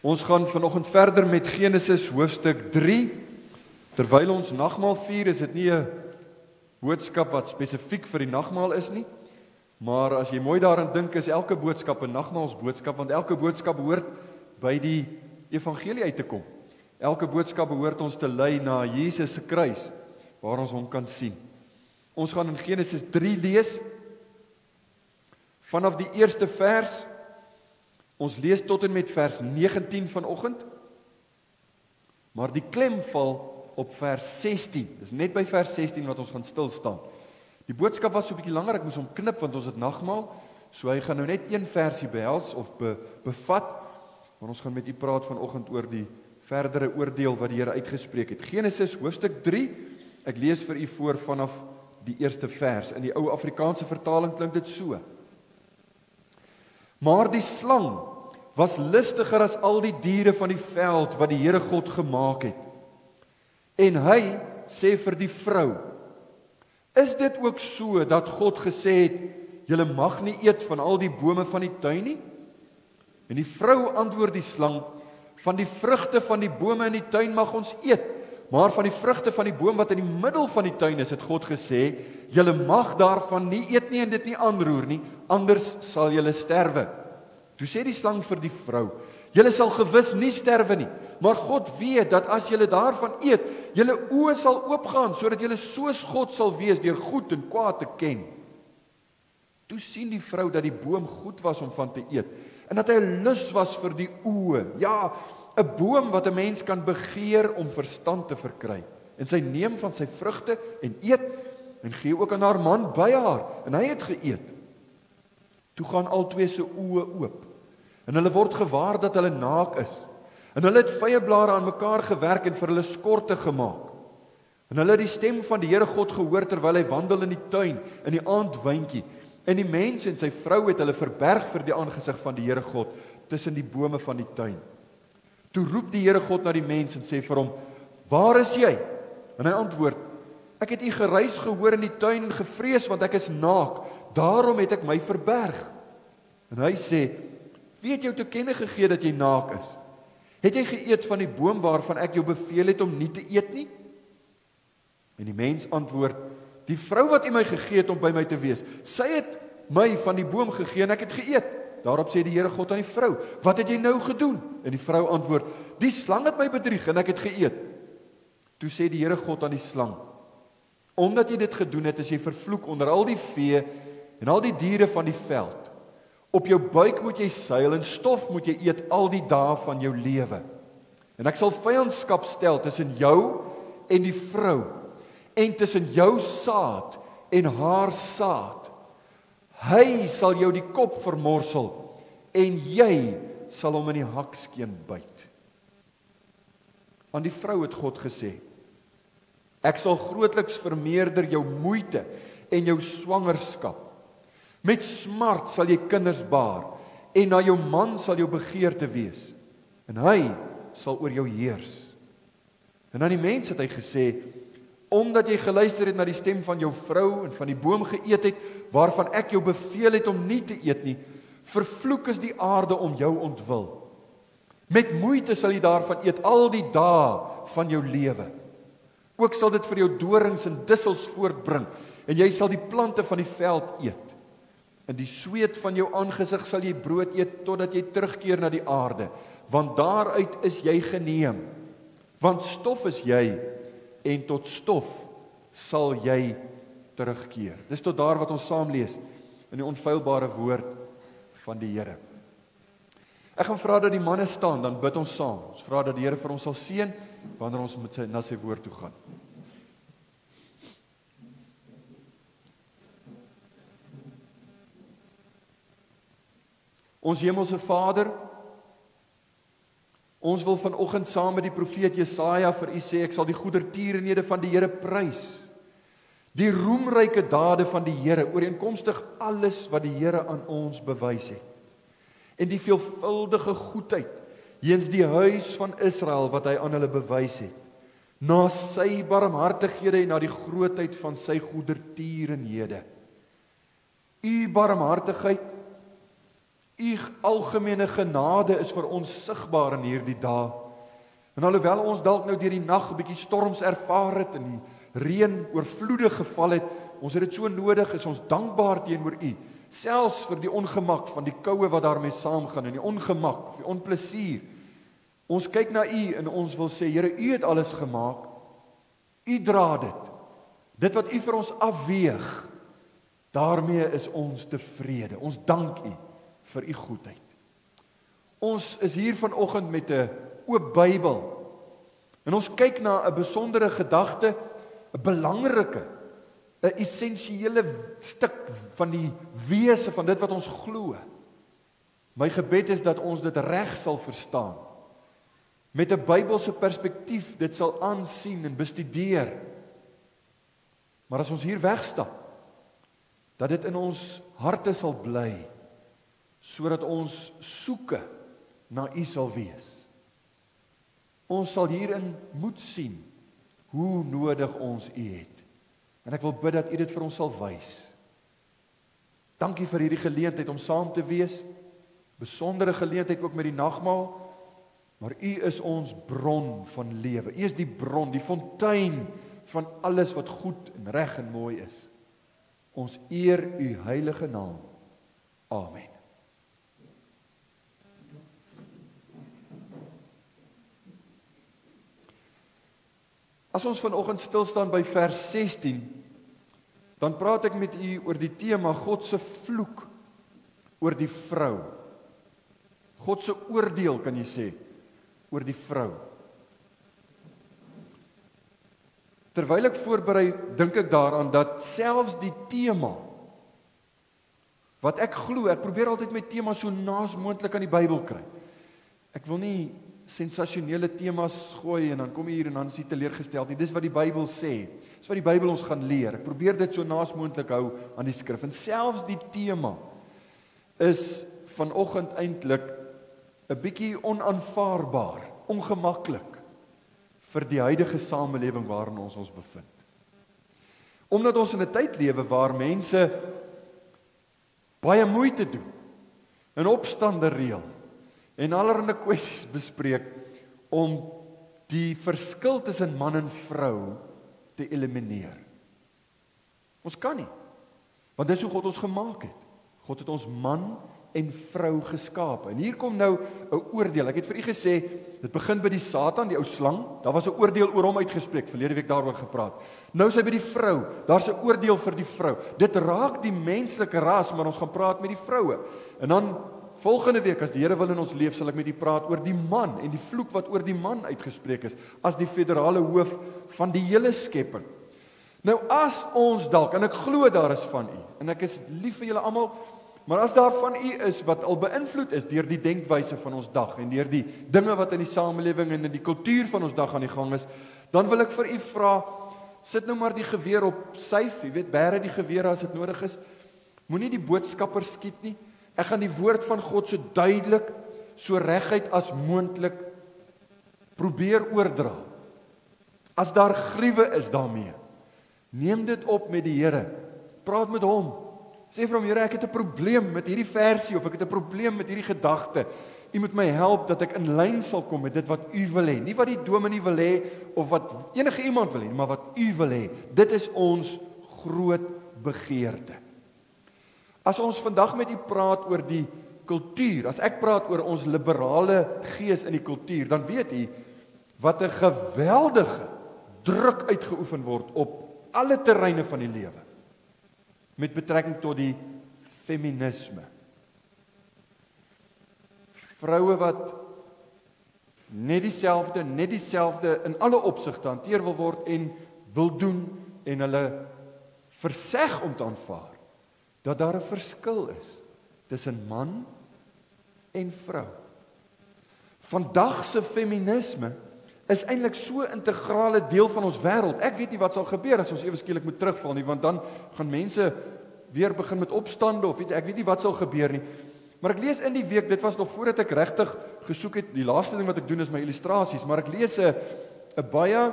Ons gaan vanoggend verder met Genesis hoofstuk 3. Terwyl ons nagmaal vier, is dit nie 'n boodskap wat spesifiek vir die nagmaal is nie, maar as jy mooi daaraan dink, is elke boodskap 'n nagmaalsboodskap, want elke boodskap behoort by die evangelie uit te kom. Elke boodskap behoort ons te lei na Jesus se kruis, waar ons hom kan sien. Ons gaan in Genesis 3 lees, vanaf die eerste vers. Ons lees tot en met vers 19 vanoggend, maar die klem val op vers 16. Dis net by vers 16 wat ons gaan stil staan. Die boodskap was so 'n bietjie langer, ek moes hom knip want ons het nagmaal, so hy gaan nou net een versie behels of bevat, maar ons gaan met u praat vanoggend oor die verdere oordeel wat die Here uitgespreek het. Genesis hoofstuk 3, ek lees vir u voor vanaf die eerste vers. In die ou Afrikaanse vertaling klink dit so: Maar die slang was listiger as al die diere van die veld wat die Here God gemaak het. En hy sê vir die vrou: Is dit ook so dat God gesê het, julle mag nie eet van al die bome van die tuin nie? En die vrou antwoord die slang: Van die vrugte van die bome in die tuin mag ons eet, maar van die vrugte van die boom wat in die middel van die tuin is, het God gesê, julle mag daarvan nie eet nie en dit nie aanroer nie, anders sal julle sterwe. Toe sê die slang vir die vrou: Julle sal gewis nie sterwe nie, maar God weet dat as julle daarvan eet, julle oë sal oopgaan, sodat julle soos God sal wees deur goed en kwaad te ken. Toe sien die vrou dat die boom goed was om van te eet, en dat hy 'n lus was vir die oë. Ja, 'n boom wat 'n mens kan begeer om verstand te verkry. En sy neem van sy vrugte en eet, en gee ook aan haar man by haar, en hy het geëet. Toe gaan albei se oë oop, en hulle word gewaar dat hulle naak is. En hulle het vyeblare aan mekaar gewerk en vir hulle skorte gemaak. En hulle het die stem van die Here God gehoor terwyl hy wandel in die tuin, in die aandwyntjie. En die mens en sy vrou het hulle verberg vir die aangesig van die Here God tussen die bome van die tuin. Toe roep die Here God na die mens en sê vir hom: Waar is jy? En hy antwoord: Ek het u geruis gehoor in die tuin en gevrees, want ek is naak, daarom het ek my verberg. En hy sê: Wie het jou te kenne gegee dat jy naak is? Het jy geëet van die boom waarvan ek jou beveel het om nie te eet nie? En die mens antwoord: Die vrou wat u my gegee het om by my te wees, sy het my van die boom gegee en ek het geëet. Daarop sê die Here God aan die vrou: Wat het jy nou gedoen? En die vrou antwoord: Die slang het my bedrieg en ek het geëet. Toe sê die Here God aan die slang: Omdat jy dit gedoen het, is jy vervloek onder al die vee en al die diere van die veld. Op jou buik moet jy seil en stof moet jy eet al die dae van jou lewe. En ek sal vyandskap stel tussen jou en die vrou, en tussen jou saad en haar saad. Hy sal jou die kop vermorsel, en jy sal hom in die hakskeen byt. Aan die vrou het God gesê: Ek sal grootliks vermeerder jou moeite en jou swangerskap. Met smart sal jy kinders baar, en na jou man sal jou begeerte wees, en hy sal oor jou heers. En aan die mens het hy gesê: Omdat jy geluister het na die stem van jou vrou en van die boom geëet het, waarvan ek jou beveel het om nie te eet nie, vervloek is die aarde om jou ontwil. Met moeite sal jy daarvan eet al die dae van jou lewe. Ook sal dit vir jou dorings en dussels voortbring, en jy sal die plante van die veld eet. In die sweet van jou aangesig sal jy brood eet, totdat jy terugkeer na die aarde, want daaruit is jy geneem. Want stof is jy, en tot stof sal jy terugkeer. Dis tot daar wat ons saam lees in die onfeilbare woord van die Here. Ek gaan vra dat die manne staan, dan bid ons saam. Ons vra dat die Here vir ons sal seën wanneer ons na sy woord toe gaan. Ons hemelse Vader, ons wil vanoggend saam met die profeet Jesaja vir u sê: Ek sal die goedertierenhede van die Here prys. Die roemryke dade van die Here, ooreenkomstig alles wat die Here aan ons bewys het. En die veelvuldige goedheid jeens die huis van Israel wat hy aan hulle bewys het. Na sy barmhartighede en na die grootheid van sy goedertierenhede. U barmhartigheid, U algemene genade is vir ons sigbaar in hierdie dae. En alhoewel ons dalk nou deur die nag 'n bietjie storms ervaar het en die reën oorvloedig geval het, ons het dit so nodig, is ons dankbaar teenoor U, selfs vir die ongemak van die koue wat daarmee saamgaan en die ongemak, die onplesier. Ons kyk na U en ons wil sê, Here, U het alles gemaak. U dra dit. Dit wat U vir ons afweeg, daarmee is ons tevrede. Ons dank U vir U goedheid. Ons is hier vanoggend met 'n oop Bybel. En ons kyk na 'n besondere gedagte, 'n belangrike, 'n essensiële stuk van die wese van dit wat ons glo. My gebed is dat ons dit reg sal verstaan. Met 'n Bybelse perspektief dit sal aansien en bestudeer. Maar as ons hier wegstap, dat dit in ons harte sal bly, sodat ons soeke na U sal wees. Ons sal hierin moet sien hoe nodig ons U het. En ek wil bid dat U dit vir ons sal wys. Dankie vir hierdie geleentheid om saam te wees. Besondere geleentheid ook met die nagmaal. Maar U is ons bron van lewe. U is die bron, die fontein van alles wat goed en reg en mooi is. Ons eer U heilige naam. Amen. As ons vanoggend stil staan by vers 16, dan praat ek met u oor die tema God se vloek oor die vrou. God se oordeel, kan jy sê, oor die vrou. Terwyl ek voorberei, dink ek daaraan dat selfs die tema wat ek glo, ek probeer altyd my tema so naas moontlik aan die Bybel kry. Ek wil nie sensasionele temas gooi en dan kom jy hier en dan is jy teleurgesteld nie. Dis wat die Bybel sê. Dis wat die Bybel ons gaan leer. Ek probeer dit so naas moontlik hou aan die skrif. En selfs die tema is vanoggend eintlik 'n bietjie onaanvaarbaar, ongemaklik vir die huidige samelewing waarin ons ons bevind. Omdat ons in 'n tyd lewe waar mense baie moeite doen en opstande reël en allerlei kwessies bespreek om die verskil tussen man en vrou te elimineer. Ons kan nie, want dis hoe God ons gemaak het. God het ons man en vrou geskaap. En hier kom nou 'n oordeel. Ek het vir u gesê, dit begin by die Satan, die ou slang. Daar was 'n oordeel oor hom uitgespreek, verlede week daaroor gepraat. Nou is hy by die vrou. Daar's 'n oordeel vir die vrou. Dit raak die menslike ras, maar ons gaan praat met die vroue. En dan volgende week, as die Here wil in ons leef, sal ek met u praat oor die man en die vloek wat oor die man uitgespreek is, as die federale hoof van die hele skepping. Nou as ons dalk, en ek glo daar is van u, en ek is lief vir julle almal, maar as daar van u is wat al beïnvloed is deur die denkwyse van ons dag en deur die dinge wat in die samelewing en in die kultuur van ons dag aan die gang is, dan wil ek vir u vra, sit nou maar die geweer op syf, jy weet, bære die geweer as dit nodig is. Moenie die boodskapper skiet nie. Ek gaan die woord van God so duidelik, so reguit as moontlik probeer oordra. As daar gruwe is daarmee, neem dit op met die Here. Praat met hom. Sê vir hom, Here, ek het 'n probleem met hierdie versie of ek het 'n probleem met hierdie gedagte. U moet my help dat ek in lyn sal kom met dit wat u wil hê. Nie wat die dominee wil hê of wat enige iemand wil hê, maar wat u wil hê. Dit is ons groot begeerte. As ons vandag met u praat oor die kultuur, as ek praat oor ons liberale gees in die kultuur, dan weet u wat 'n geweldige druk uitgeoefen word op alle terreine van die lewe met betrekking tot die feminisme. Vroue wat net dieselfde in alle opsigte hanteer wil word en wil doen en hulle verseg om te aanvaar dat daar 'n verskil is tussen man en vrou. Vandag se feminisme is eintlik so 'n integrale deel van ons wêreld. Ek weet nie wat sal gebeur as ons ewe skielik moet terugval nie, want dan gaan mense weer begin met opstande of ek weet nie wat sal gebeur nie. Maar ek lees in die week, dit was nog voordat ek regtig gesoek het, die laaste ding wat ek doen is my illustrasies, maar ek lees 'n baie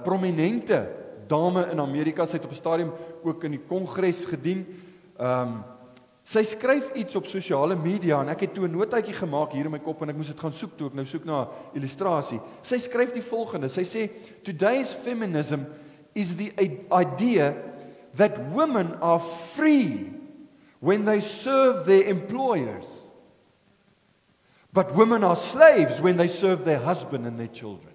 prominente dame in Amerika, sy het op 'n stadium ook in die Kongres gedien. Sy skryf iets op sosiale media en ek het toe 'n notaatjie gemaak hier in my kop en ek moes dit gaan soek toe ek nou soek na 'n illustrasie. Sy skryf die volgende. Sy sê, "Today's feminism is the idea that women are free when they serve their employers, but women are slaves when they serve their husband and their children."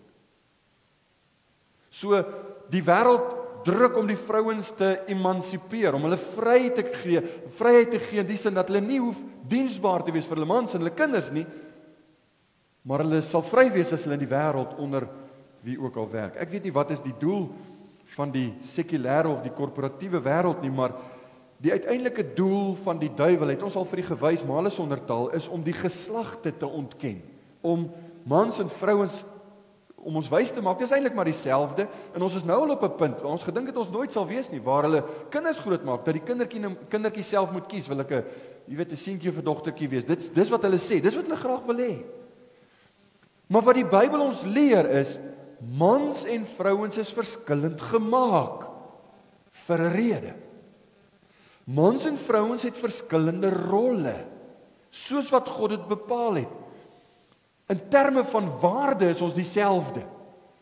So die wêreld druk om die vrouens te emansipeer, om hulle vryheid te gee in die sin dat hulle nie hoef diensbaar te wees vir hulle mans en hulle kinders nie, maar hulle sal vry wees as hulle in die wêreld onder wie ook al werk. Ek weet nie wat is die doel van die sekulêre of die korporatiewe wêreld nie, maar die uiteindelike doel van die duiwel, het ons al vir die gewys, male sonder taal, is om die geslagte te ontken, om mans en vrouens om ons wys te maak, dis eintlik maar dieselfde, en ons is nou al op 'n punt, waar ons gedink het ons nooit sal wees nie, waar hulle kinders grootmaak, dat die kindertjie self moet kies, wil ek 'n seentjie of 'n dogtertjie wees, dis wat hulle sê, dis wat hulle graag wil hê. Maar wat die Bybel ons leer is, mans en vrouens is verskillend gemaak, vir 'n rede. Mans en vrouens het verskillende rolle, soos wat God dit bepaal het. In terme van waarde is ons dieselfde.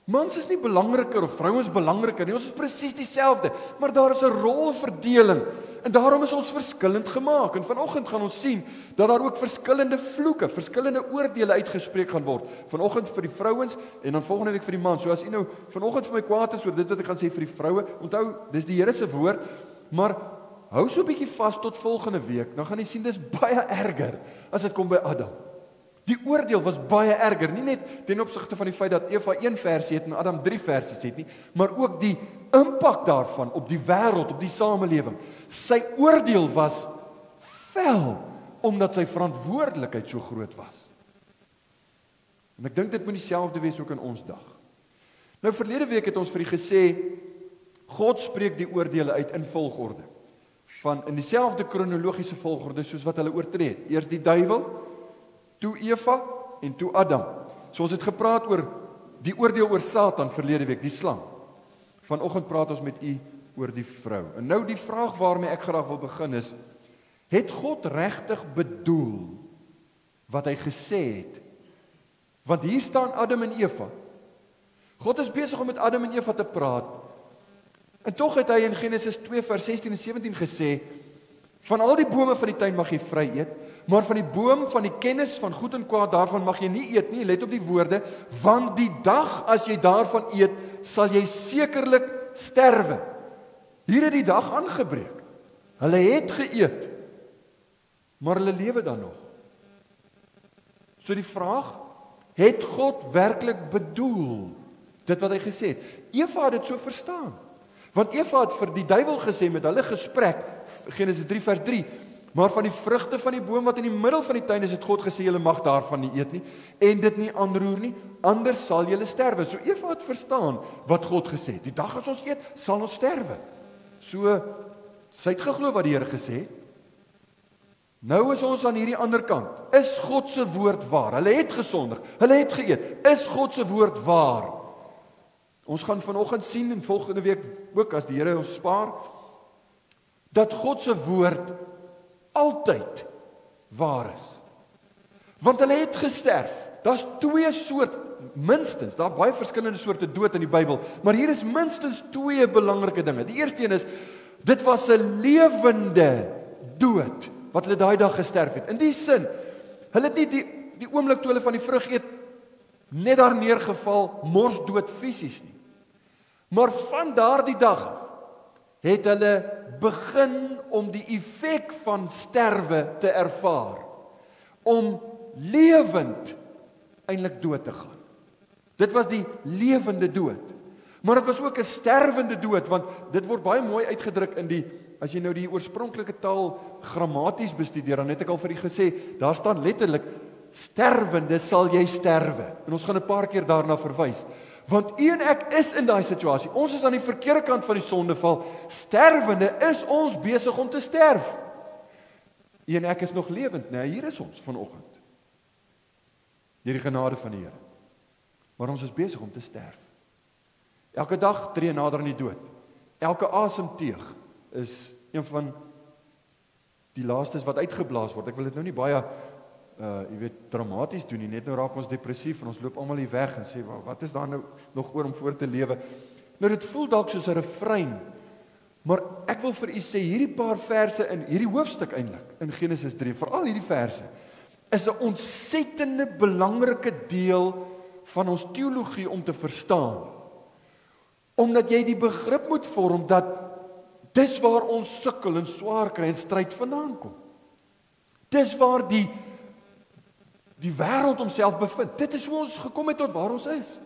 Mans is nie belangriker of vrouens belangriker nie, ons is presies dieselfde, maar daar is 'n rolverdeling en daarom is ons verskillend gemaak. En vanoggend gaan ons sien dat daar ook verskillende vloeke, verskillende oordeele uitgespreek gaan word. Vanoggend vir die vrouens en dan volgende week vir die mans. So as u nou vanoggend vir my kwaad is oor dit wat ek gaan sê vir die vroue, onthou, dis die Here se woord, maar hou so 'n bietjie vas tot volgende week, dan gaan jy sien dis baie erger as dit kom by Adam. Die oordeel was baie erger, nie net ten opsigte van die feit dat Eva 1 versie het en Adam 3 versies het nie, maar ook die impak daarvan op die wêreld, op die samelewing. Sy oordeel was fel, omdat sy verantwoordelikheid so groot was. En ek dink dit moet dieselfde wees ook in ons dag. Nou verlede week het ons vir u gesê, God spreek die oordeele uit in volgorde, in dieselfde kronologiese volgorde soos wat hulle oortree het. Eers die duiwel, toe Eva en toe Adam. So ons het gepraat oor die oordeel oor Satan verlede week, die slang. Vanoggend praat ons met u oor die vrou. En nou die vraag waarmee ek graag wil begin is, het God regtig bedoel wat hy gesê het? Want hier staan Adam en Eva. God is besig om met Adam en Eva te praat. En tog het hy in Genesis 2 vers 16 en 17 gesê, van al die bome van die tuin mag jy vry eet, maar van die boom van die kennis van goed en kwaad, daarvan mag jy nie eet nie, let op die woorde, want die dag as jy daarvan eet, sal jy sekerlik sterwe. Hier het die dag aangebreek. Hulle het geëet, maar hulle lewe dan nog. So die vraag, het God werklik bedoel dit wat hy gesê het? Eva het dit so verstaan. Want Eva het vir die duiwel gesê met hulle gesprek, Genesis 3 vers 3, maar van die vrugte van die boom wat in die middel van die tuin is, het God gesê, julle mag daarvan nie eet nie, en dit nie aanroer nie, anders sal julle sterwe. So Eva het verstaan wat God gesê het. Die dag as ons eet, sal ons sterwe. So, sy het geglo wat die Here gesê het. Nou is ons aan hierdie ander kant. Is God se woord waar? Hulle het gesondig, hulle het geëet. Is God se woord waar? Ons gaan vanoggend sien en volgende week ook as die Here ons spaar, dat God se woord altyd waar is. Want hulle het gesterf. Daar's 2 soorte, minstens, daar baie verskillende soorte dood in die Bybel, maar hier is minstens 2 belangrike dinge. Die eerste een is, dit was 'n lewende dood wat hulle daai dag gesterf het. In die sin, hulle het nie die oomblik toe hulle van die vrug eet net daar neergeval, mors dood fisies nie. Maar van daardie dag af het hulle begin om die effek van sterwe te ervaar, om lewend eintlik dood te gaan. Dit was die lewende dood. Maar dit was ook 'n sterwende dood, want dit word baie mooi uitgedruk in die, as jy nou die oorspronklike taal grammaties bestudeer, dan het ek al vir u gesê, daar staan letterlik, sterwende sal jy sterwe. En ons gaan 'n paar keer daarna verwys. Want u en ek is in daai situasie. Ons is aan die verkeerde kant van die sondeval. Sterwende is ons besig om te sterf. U en ek is nog lewend, nee, hier is ons vanoggend. Deur die genade van die Here. Maar ons is besig om te sterf. Elke dag tree nader aan die dood. Elke asemteug is een van die laaste is wat uitgeblaas word. Ek wil dit nou nie baie jy weet, dramaties doen nie, net nou raak ons depressief en ons loop almal hier weg en sê, wat is daar nou nog oor om voor te lewe? Nou dit voel dalk soos 'n refrein, maar ek wil vir u sê, hierdie paar verse in hierdie hoofstuk eintlik, in Genesis 3, veral hierdie verse, is 'n ontsettende belangrike deel van ons teologie om te verstaan. Omdat jy die begrip moet vorm dat dis waar ons sukkel en swaar kry en stryd vandaan kom. Dis waar die wêreld homself bevind. Dit is hoe ons gekom het tot waar ons is.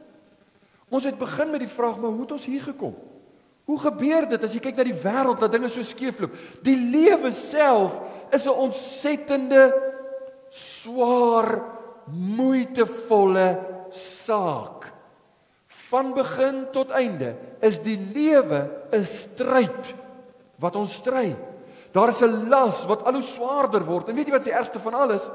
Ons het begin met die vraag, maar hoe het ons hier gekom? Hoe gebeur dit as jy kyk na die wêreld, dat dinge so skeefloop? Die lewe self is 'n ontsettende, swaar, moeitevolle saak. Van begin tot einde is die lewe 'n stryd wat ons stry. Daar is 'n las wat al hoe swaarder word. En weet jy wat die ergste van alles?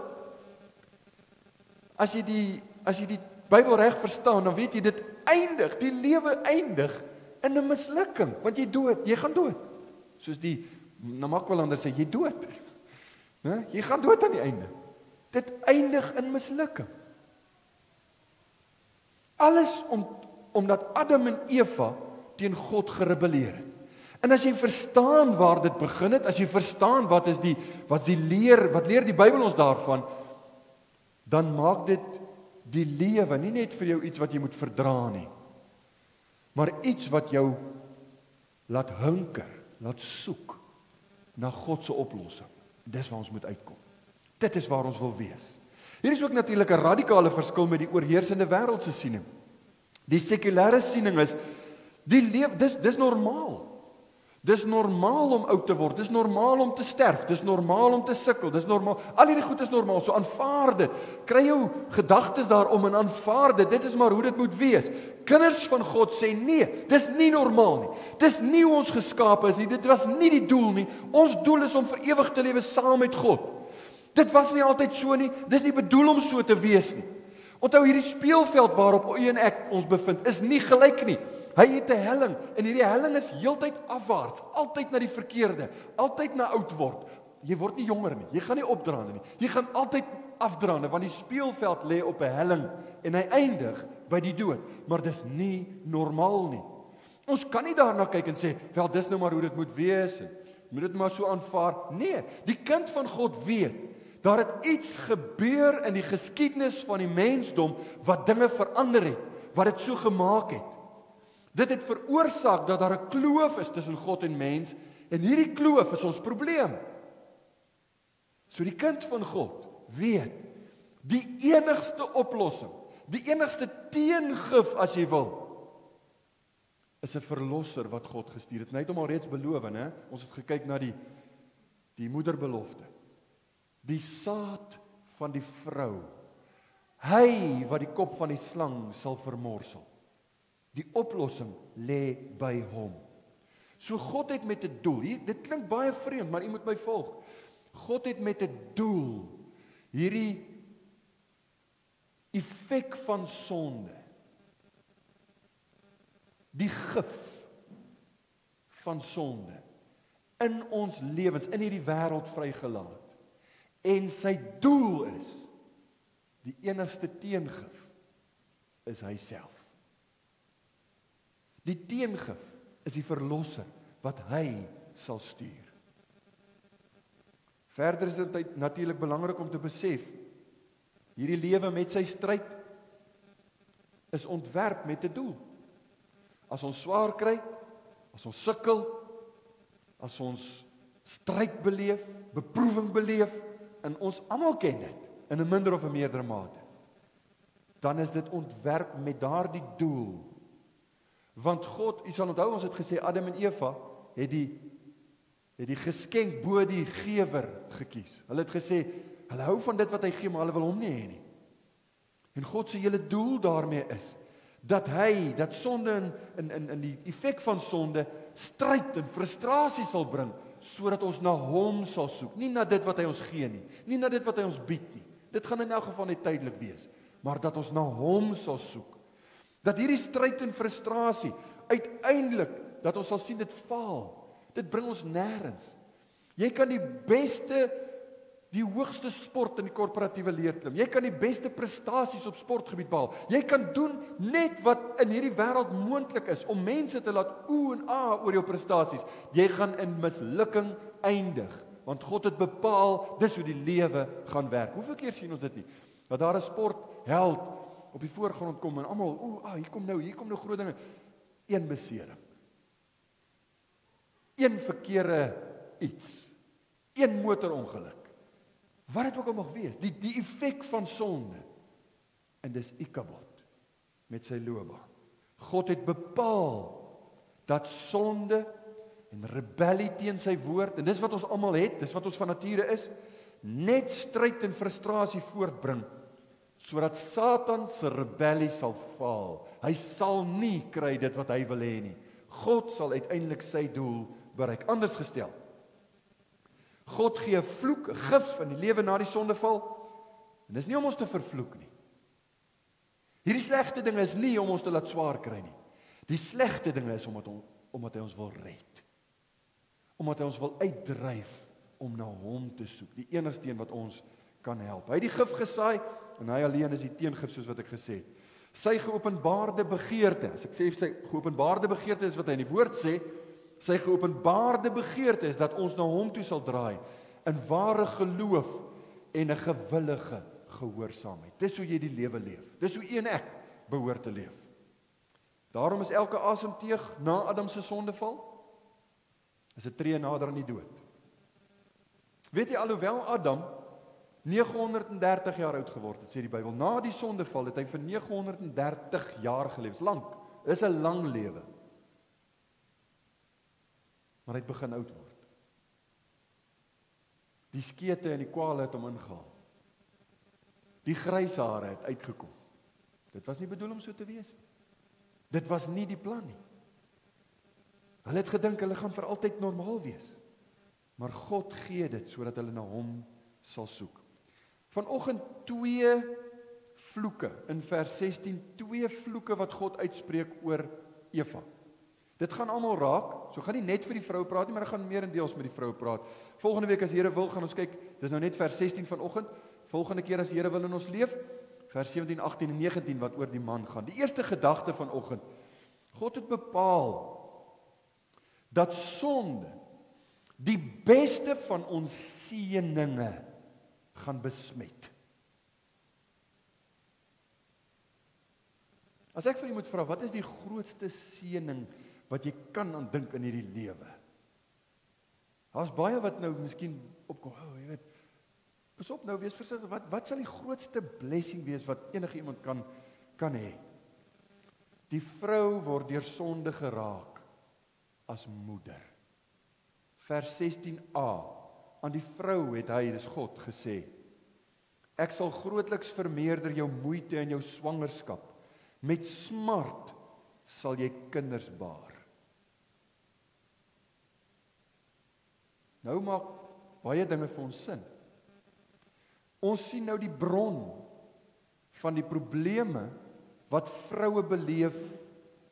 As jy die Bybel reg verstaan, dan weet jy dit eindig, die lewe eindig in 'n mislukking, want jy gaan dood. Soos die Namakwalander sê, jy dood. Jy gaan dood aan die einde. Dit eindig in mislukking. Alles omdat Adam en Eva teen God gerebelleer het. En as jy verstaan waar dit begin het, as jy verstaan wat leer die Bybel ons daarvan, dan maak dit die lewe nie net vir jou iets wat jy moet verdra nie, maar iets wat jou laat hunker, laat soek na God se oplossing. Dis waar ons moet uitkom. Dit is waar ons wil wees. Hier is ook natuurlik 'n radikale verskil met die oorheersende wêreldse siening. Die sekulêre siening is die lewe, dis normaal. Dis normaal om oud te word, dis normaal om te sterf, dis normaal om te sukkel, dis normaal. Al hierdie goed is normaal, so aanvaar dit. Kry jou gedagtes daarom en aanvaar dit. Dit is maar hoe dit moet wees. Kinders van God sê nee, dis nie normaal nie. Dis nie hoe ons geskape is nie. Dit was nie die doel nie. Ons doel is om vir ewig te lewe saam met God. Dit was nie altyd so nie. Dis nie bedoel om so te wees nie. Onthou, hierdie speelveld waarop u en ek ons bevind, is nie gelyk nie. Hy het 'n helling, en hierdie helling is heeltyd afwaarts, altyd na die verkeerde, altyd na oud word. Jy word nie jonger nie, jy gaan nie opdraande nie, jy gaan altyd afdraande, want die speelveld lê op 'n helling, en hy eindig by die dood, maar dis nie normaal nie. Ons kan nie daarna kyk en sê, wel, dis nou maar hoe dit moet wees, en moet dit maar so aanvaar. Nee, die kind van God weet, daar het iets gebeur in die geskiedenis van die mensdom, wat dinge verander het, wat dit so gemaak het. Dit het veroorsaak dat daar 'n kloof is tussen God en mens, en hierdie kloof is ons probleem. So die kind van God weet, die enigste oplossing, die enigste teengif as jy wil, is 'n verlosser wat God gestuur het. En hy het hom al reeds beloof, né? Ons het gekyk na die moederbelofte. Die saad van die vrou, hy wat die kop van die slang sal vermorsel. Die oplossing lê by hom. So God het met 'n doel. Dit klink baie vreemd, maar u moet my volg. God het met 'n doel hierdie effek van sonde, die gif van sonde in ons lewens, in hierdie wêreld vrygelaat. En sy doel is, die enigste teengif is hy self. Die teengif is die verlosser wat hy sal stuur. Verder is dit natuurlik belangrik om te besef, hierdie lewe met sy stryd is ontwerp met 'n doel. As ons swaar kry, as ons sukkel, as ons stryd beleef, beproewing beleef, en ons almal ken dit, in 'n minder of 'n meerdere mate, dan is dit ontwerp met daardie doel. Want God, u sal onthou, ons het gesê, Adam en Eva het die geskenk bo die gewer gekies. Hulle het gesê, hulle hou van dit wat hy gee, maar hulle wil hom nie hê nie. En God se hele doel daarmee is, dat sonde in die effek van sonde, stryd en frustrasie sal bring, sodat ons na hom sal soek, nie na dit wat hy ons gee nie, nie na dit wat hy ons bied nie. Dit gaan in elk geval net tydelik wees, maar dat ons na hom sal soek. Dat hierdie stryd en frustrasie, uiteindelik, dat ons sal sien dit faal, dit bring ons nêrens. Jy kan die hoogste sport in die korporatiewe leer klim. Jy kan die beste prestasies op sportgebied behaal. Jy kan doen net wat in hierdie wêreld moontlik is om mense te laat oe en a oor jou prestasies. Jy gaan in mislukking eindig, want God het bepaal dis hoe die lewe gaan werk. Hoeveel keer sien ons dit nie? Dat daar 'n sportheld op die voorgrond kom en almal, hier kom nou groot dinge. Een besering. Een verkeerde iets. Een motorongeluk. Wat dit ook al mag wees, die effek van sonde. En dis Ikabod met sy loopbaan. God het bepaal dat sonde en rebellie teen sy woord, en dis wat ons almal het, dis wat ons van nature is, net stryd en frustrasie voortbring, sodat Satan se rebellie sal faal. Hy sal nie kry dit wat hy wil hê nie. God sal uiteindelik sy doel bereik. Anders gestel, God gee 'n vloek, 'n gif in die lewe na die sondeval, en dis nie om ons te vervloek nie. Hierdie slegte dinge is nie om ons te laat swaar kry nie. Die slegte dinge is omdat hy ons wil red. Omdat hy ons wil uitdryf om na hom te soek, die enigste een wat ons kan help. Hy het die gif gesaai, en hy alleen is die teengif, soos wat ek gesê het. Sy geopenbaarde begeerte, as ek sê sy geopenbaarde begeerte is wat hy in die woord sê, sy geopenbaarde begeerte is dat ons na hom toe sal draai, in ware geloof en 'n gewillige gehoorsaamheid. Dis hoe jy die lewe leef. Dis hoe u en ek behoort te leef. Daarom is elke asemteug na Adam se sondeval is 'n tree nader aan die dood. Weet jy, alhoewel Adam 930 jaar oud geword het, sê die Bybel, na die sondeval het hy vir 930 jaar geleef. Lank, is 'n lang lewe. Maar hy het begin oud word. Die skete en die kwale het hom ingehaal. Die grys hare het uitgekom. Dit was nie bedoel om so te wees nie. Dit was nie die plan nie. Hulle het gedink hulle gaan vir altyd normaal wees. Maar God gee dit sodat hulle na hom sal soek. Vanoggend 2 vloeke in vers 16, 2 vloeke wat God uitspreek oor Eva. Dit gaan almal raak, so gaan nie net vir die vrou praat nie, maar ek gaan meerendeels met die vrou praat. Volgende week as die Here wil, gaan ons kyk, dis nou net vers 16 vanoggend, volgende keer as die Here wil in ons leef, vers 17, 18 en 19 wat oor die man gaan. Die eerste gedagte vanoggend, God het bepaal dat sonde die beste van ons seëninge gaan besmet. As ek vir u moet vra, wat is die grootste seëning wat jy kan aan dink in hierdie lewe? Daar's baie wat nou miskien opkom, jy weet, pas op nou, wees versigtig, wat sal die grootste blessing wees wat enige iemand kan hê? Die vrou word deur sonde geraak as moeder. Vers 16a, aan die vrou het hy, dis God, gesê, ek sal grootliks vermeerder jou moeite en jou swangerskap, met smart sal jy kinders baar. Nou maak baie dinge vir ons sin. Ons sien nou die bron van die probleme wat vroue beleef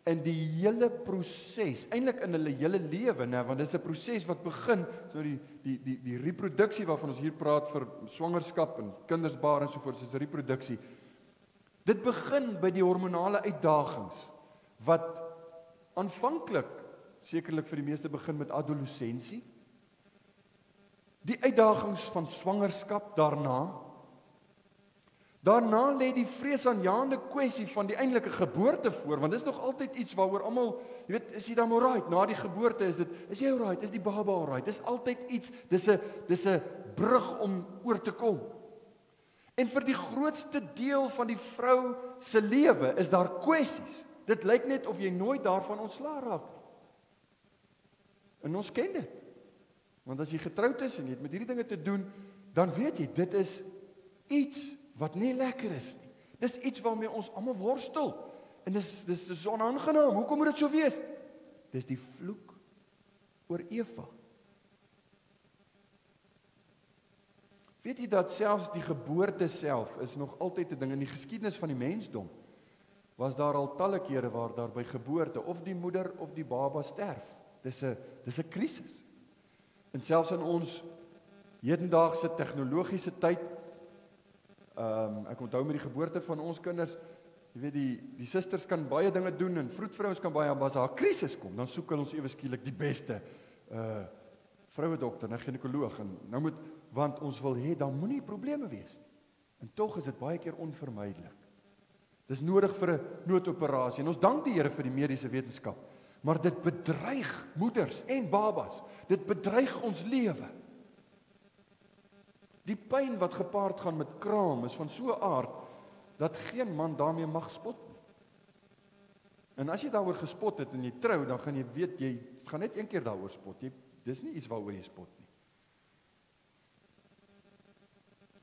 in die hele proses, eintlik in hulle hele lewe, want dit is 'n proses wat begin, so die reproduksie waarvan ons hier praat vir swangerskap en kindersbaar en so voort, is reproduksie. Dit begin by die hormonale uitdagings, wat aanvanklik, sekerlik vir die meeste begin met adolessensie, die uitdagings van swangerskap Daarna lê die vreesaanjaende kwessie van die eintlike geboorte voor, want dis nog altyd iets waaroor almal, jy weet, is jy dan alright? Na die geboorte is jy alright? Is die baba alright? Dis altyd iets, dis 'n brug om oor te kom. En vir die grootste deel van die vrou se lewe is daar kwessies. Dit lyk net of jy nooit daarvan ontslae raak nie. En ons ken dit. Want as jy getroud is en jy het met hierdie dinge te doen, dan weet jy, dit is iets wat nie lekker is nie. Dis iets waarmee ons almal worstel. En dis onaangenaam. Hoekom moet dit so wees? Dis die vloek oor Eva. Weet jy dat selfs die geboorte self is nog altyd 'n ding in die geskiedenis van die mensdom? Was daar al talle kere waar daar by geboorte of die moeder of die baba sterf. Dis 'n krisis. En selfs in ons hedendaagse tegnologiese tyd, ek onthou met die geboorte van ons kinders, jy weet die susters kan baie dinge doen en vroedvrouens kan baie, maar as daar 'n krisis kom, dan soek ons ewe skielik die beste vroue dokter, 'n ginekoloog en nou want ons wil hê dan moenie probleme wees nie. En tog is dit baie keer onvermydelik. Dis nodig vir 'n noodoperasie en ons dank die Here vir die mediese wetenskap. Maar dit bedreig moeders en babas. Dit bedreig ons lewe. Die pyn wat gepaard gaan met kraam is van so 'n aard dat geen man daarmee mag spot nie. En as jy daaroor gespot het en jy trou, dan gaan jy weet jy gaan net een keer daaroor spot. Dis nie iets waaroor jy spot nie.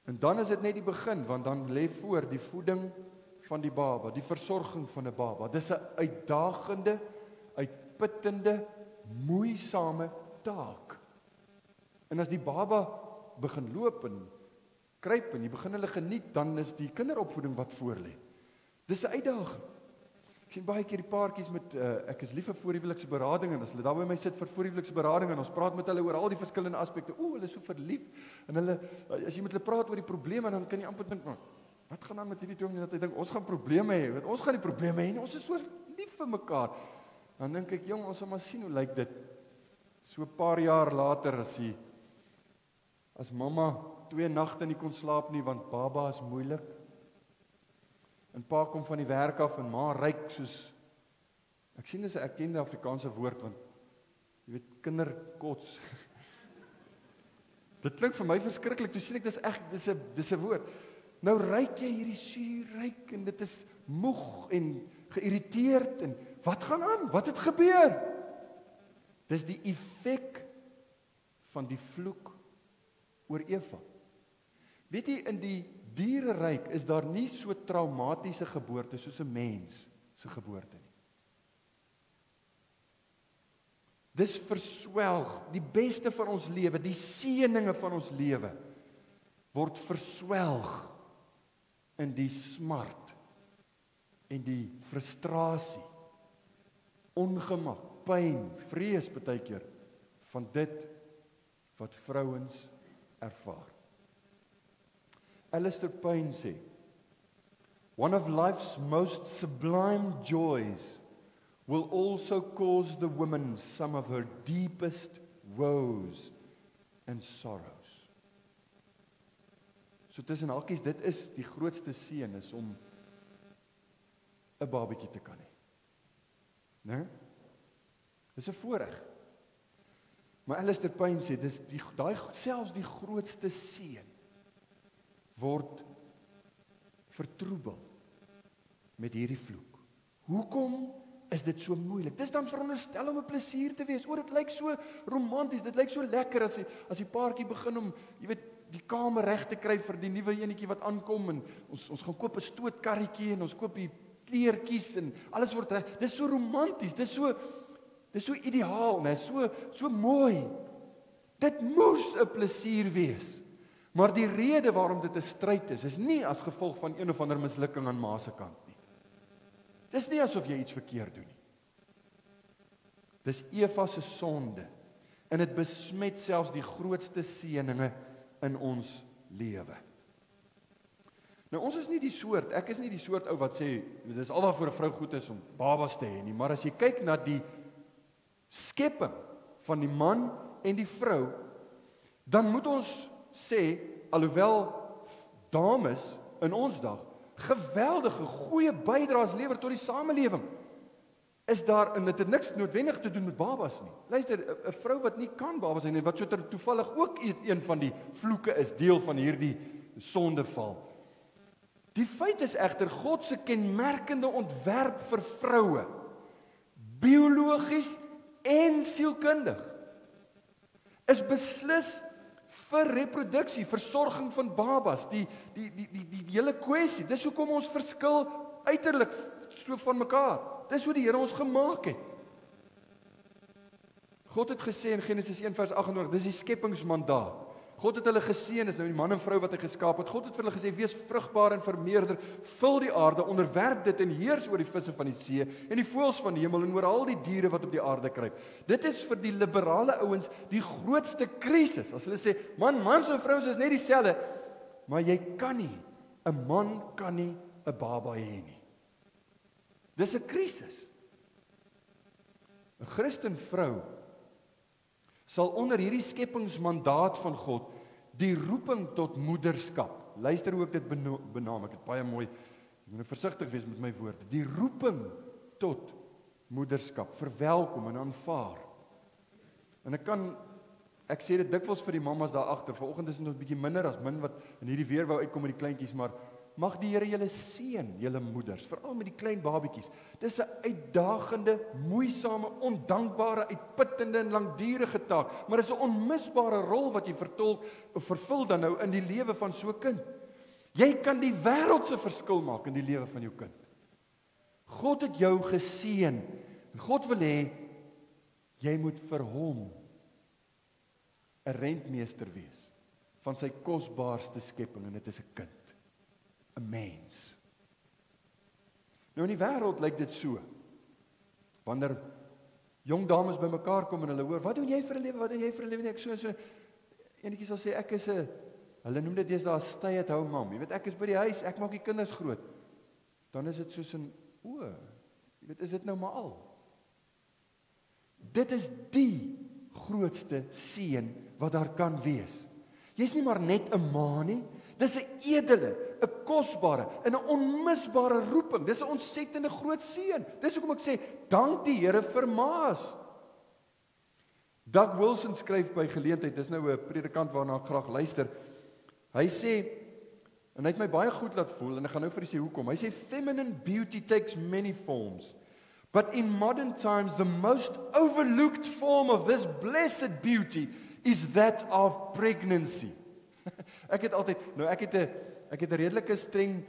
En dan is dit net die begin, want dan lê voor die voeding van die baba, die versorging van 'n baba. Dis 'n uitdagende, uitputtende, moeisame taak. En as die baba begin loop en kruip en jy begin hulle geniet, dan is die kinderopvoeding wat voor lê. Dis 'n uitdaging. Ek sien baie keer die paartjies met ek is lief vir voorhuwelikse berading en as hulle daar by my sit vir voorhuwelikse berading en ons praat met hulle oor al die verskillende aspekte. Hulle is so verlief en hulle as jy met hulle praat oor die probleme dan kan jy amper dink, maar wat gaan aan met hierdie dominee dat hy dink ons gaan probleme hê? Want ons gaan die probleme hê en ons is so lief vir mekaar. Dan dink ek, jong, ons sal maar sien hoe lyk dit. So 'n paar jaar later as mamma 2 nagte nie kon slaap nie want baba is moeilik. En pa kom van die werk af en ma ryk soos ek sien dis 'n erkende Afrikaanse woord want jy weet kinderkots. Dit klink vir my verskriklik. Toe sien ek dis 'n woord. Nou ryk jy hierdie suurryk en dit is moeg en geïrriteerd en wat gaan aan? Wat het gebeur? Dis die effek van die vloek oor Eva. Weet jy, in die diereryk is daar nie so traumatiese geboorte soos 'n mens se geboorte nie. Dis verswelg, die beste van ons lewe, die seëninge van ons lewe word verswelg in die smart en die frustrasie, ongemak, pyn, vrees baie keer van dit wat vrouens ervaar. Alistair Payne sê, one of life's most sublime joys will also cause the woman some of her deepest woes and sorrows. So tussen hakies, dit is die grootste seën is om 'n babatjie te kan hê. Né? Dis 'n voorreg. Maar Alistair Payne sê dis selfs die grootste seën word vertroebel met hierdie vloek. Hoekom is dit so moeilik? Dis dan veronderstel om 'n plesier te wees. Dit lyk so romanties, dit lyk so lekker as die paartjie begin om, jy weet, die kamer reg te kry vir die nuwe enetjie wat aankom en ons gaan koop 'n stootkarretjie en ons koop die kleertjies en alles word reg. Dis so romanties, dis so ideaal, né? So mooi. Dit moes 'n plesier wees. Maar die rede waarom dit 'n stryd is nie as gevolg van een of ander mislukking aan ma se kant nie. Dis nie asof jy iets verkeerd doen nie. Dis Eva se sonde en dit besmet selfs die grootste seëninge in ons lewe. Nou ons is nie die soort, ek is nie die soort ou wat sê dis alwaarvoor 'n vrou goed is om babas te hê nie, maar as jy kyk na die skepping van die man en die vrou, dan moet ons sê, alhoewel dames in ons dag geweldige goeie bydraes lewer tot die samelewing, is daar en dit het niks noodwendig te doen met babas nie. Luister, 'n vrou wat nie kan babas hê nie, wat so toevallig ook een van die vloeke is, deel van hierdie sondeval. Die feit is egter God se kenmerkende ontwerp vir vroue, biologies en sielkundig, is beslis vir reproduksie, versorging van babas, die hele kwessie. Dis hoekom ons verskil uiterlik so van mekaar. Dis hoe die Here ons gemaak het. God het gesê in Genesis 1 vers 28, dis die skepingsmandaat. God het hulle geseën, is nou die man en vrou wat hy geskaap het. God het vir hulle gesê, wees vrugbaar en vermeerder, vul die aarde, onderwerp dit en heers oor die visse van die see en die voëls van die hemel en oor al die diere wat op die aarde kruip. Dit is vir die liberale ouens die grootste krisis. As hulle sê, mans en vrouens is net dieselfde, maar jy kan nie, 'n man kan nie 'n baba hê nie. Dis 'n krisis. 'n Christen vrou sal onder hierdie skepingsmandaat van God die roeping tot moederskap. Luister hoe ek dit benaam. Ek het baie mooi, ek moet versigtig wees met my woorde. Die roeping tot moederskap verwelkom en aanvaar. En ek sê dit dikwels vir die mammas daar agter. Vanoggend is dit nog 'n bietjie minder as min wat in hierdie weer wou uitkom met die kleintjies, maar mag die Here julle seën, julle moeders, veral met die klein babietjies. Dis 'n uitdagende, moeisame, ondankbare, uitputtende en langdurige taak, maar dis 'n onmisbare rol wat jy vervul dan nou in die lewe van so 'n kind. Jy kan die wêreld se verskil maak in die lewe van jou kind. God het jou geseën. En God wil hê jy moet vir hom 'n rentmeester wees van sy kosbaarste skepping, en dit is 'n kind. 'n mens. Nou in die wêreld lyk dit so. Wanneer jong dames bymekaar kom en hulle hoor, wat doen jy vir 'n lewe? Wat doen jy vir 'n lewe? Ek so enetjie sal sê ek is 'n, hulle noem dit deesdae stay-at-home mom. Jy weet, ek is by die huis, ek maak die kinders groot. Dan is dit soos 'n jy weet, is dit nou maar al. Dit is die grootste seën wat daar kan wees. Jy's nie maar net 'n ma nie. Dis 'n edele, 'n kosbare en 'n onmisbare roeping. Dis 'n ontsettende groot seën. Dis hoekom ek sê, dank die Here vir ma's. Doug Wilson skryf by geleentheid, dis nou 'n predikant waarna ek graag luister. Hy sê, en hy het my baie goed laat voel, en ek gaan nou vir u sê hoekom. Hy sê, feminine beauty takes many forms, but in modern times the most overlooked form of this blessed beauty is that of pregnancy. Ek het 'n redelike streng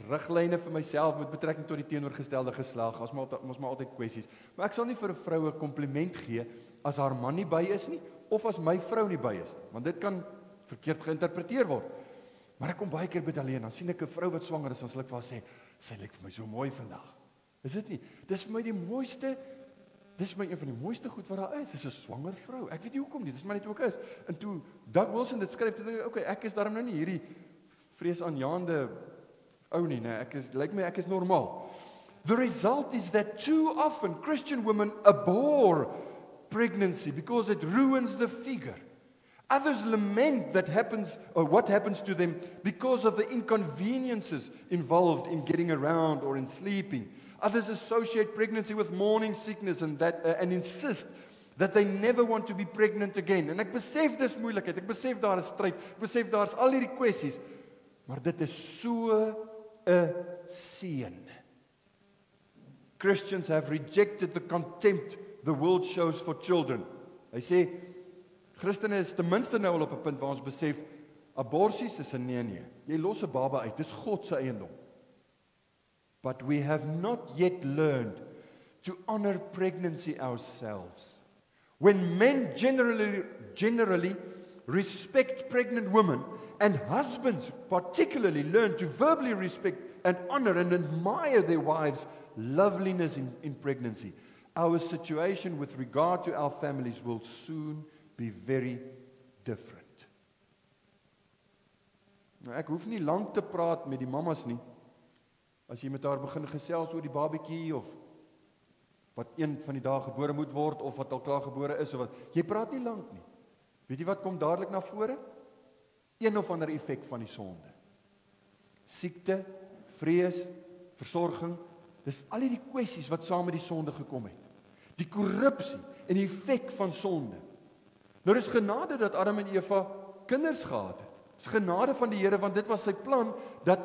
riglyne vir myself met betrekking tot die teenoorgestelde geslag. Ons maar altyd kwessies. Maar ek sal nie vir 'n vrou 'n kompliment gee as haar man nie by is nie, of as my vrou nie by is nie, want dit kan verkeerd geïnterpreteer word. Maar ek kom baie keer by Daleen, dan sien ek 'n vrou wat swanger is, dan sal ek vir haar sê, sy lyk vir my so mooi vandag. Is dit nie? Dis vir my een van die mooiste goed wat daar is. Dis 'n swanger vrou. Ek weet nie hoekom nie, dis maar net hoe ek is. En toe Doug Wilson dit skryf, toe dink ek, okay, ek is daarom nou nie hierdie vreesaanjaende ou nie, nee, ek is normaal. The result is that too often Christian women abhor pregnancy because it ruins the figure. Others lament what happens to them because of the inconveniences involved in getting around or in sleeping. Others associate pregnancy with morning sickness and insist that they never want to be pregnant again. En ek besef dis moeilikheid, ek besef daar is stryd, ek besef daar's al hierdie kwessies, maar dit is so 'n seën. Christians have rejected the contempt the world shows for children. Hy sê, Christene is ten minste nou al op 'n punt waar ons besef, aborsies is 'n nee. Jy los 'n baba uit, dis God se eiendom. But we have not yet learned to honor pregnancy ourselves. When men generally respect pregnant women, and husbands particularly learn to verbally respect and honor and admire their wives' loveliness in pregnancy, our situation with regard to our families will soon be very different. Nou, ek hoef nie lank te praat met die mammas nie. As jy met haar begin gesels oor die babatjie of wat een van die dae gebore moet word of wat al klaar gebore is of wat, jy praat nie lank nie. Weet jy wat kom dadelik na vore? Een of ander effek van die sonde. Siekte, vrees, versorging, dis al die kwessies wat saam met die sonde gekom het. Die korrupsie en die effek van sonde. Nou dis genade dat Adam en Eva kinders gehad het. Dis genade van die Here, want dit was sy plan dat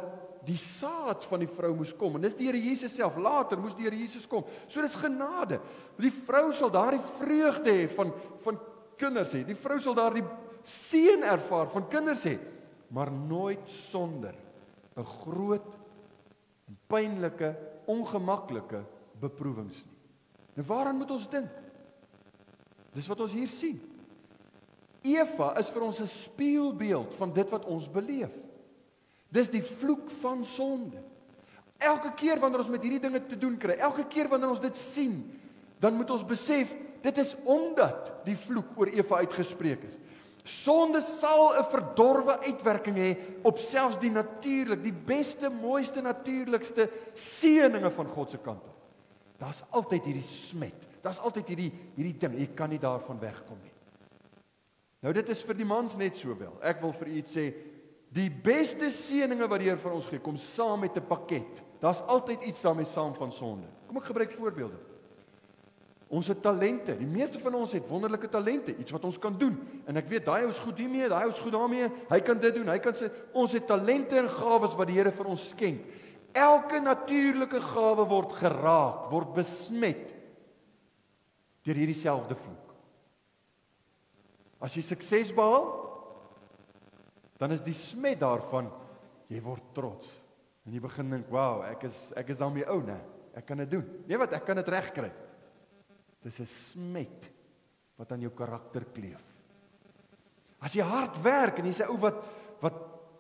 die saad van die vrou moes kom. En dis die Here Jesus self. Later moes die Here Jesus kom. So dis genade. Die vrou sal daardie vreugde hê van kinders hê. Die vrou sal daardie seën ervaar van kinders hê, maar nooit sonder 'n groot en pynlike, ongemaklike beproewings nie. Nou waaraan moet ons dink? Dis wat ons hier sien. Eva is vir ons 'n spieelbeeld van dit wat ons beleef. Dis die vloek van sonde. Elke keer wanneer ons met hierdie dinge te doen kry, elke keer wanneer ons dit sien, dan moet ons besef, dit is omdat die vloek oor Eva uitgespreek is. Sonde sal 'n verdorwe uitwerking hê op selfs die natuurlik, die beste, mooiste, natuurlikste seëninge van God se kant af. Daar's altyd hierdie smet, daar's altyd hierdie ding, jy kan nie daarvan wegkom nie. Nou dit is vir die mans net so wel. Ek wil vir u iets sê, die beste seëninge wat die Here vir ons gee, kom saam met 'n pakket. Daar's altyd iets daarmee saam van sonde. Kom ek gebruik voorbeelde. Ons het talente. Die meeste van ons het wonderlike talente, iets wat ons kan doen. En ek weet daai ou is goed hiermee, daai ou is goed daarmee. Hy kan dit doen, hy kan sê ons het talente en gawes wat die Here vir ons skenk. Elke natuurlike gawe word geraak, word besmet deur hierdie selfde vloek. As jy sukses behaal, dan is die smet daarvan, jy word trots. En jy begin dink, "Wow, ek is daarmee ou, né? Ek kan dit doen. Nee wat, ek kan dit regkry." Dis 'n smet wat aan jou karakter kleef. As jy hard werk en jy's 'n ou wat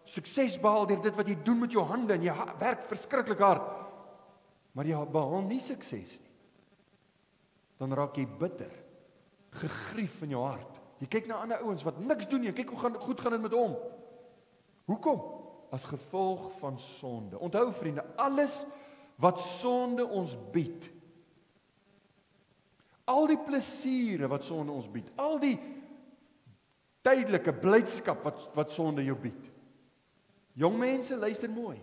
sukses behaal deur dit wat jy doen met jou hande en jy werk verskriklik hard, maar jy behaal nie sukses nie, dan raak jy bitter, gegrief in jou hart. Jy kyk na ander ouens wat niks doen nie, kyk hoe goed gaan dit met hom. Hoekom? As gevolg van sonde. Onthou vriende, alles wat sonde ons bied, al die plesiere wat sonde ons bied, al die tydelike blydskap wat sonde jou bied. Jong mense, luister mooi.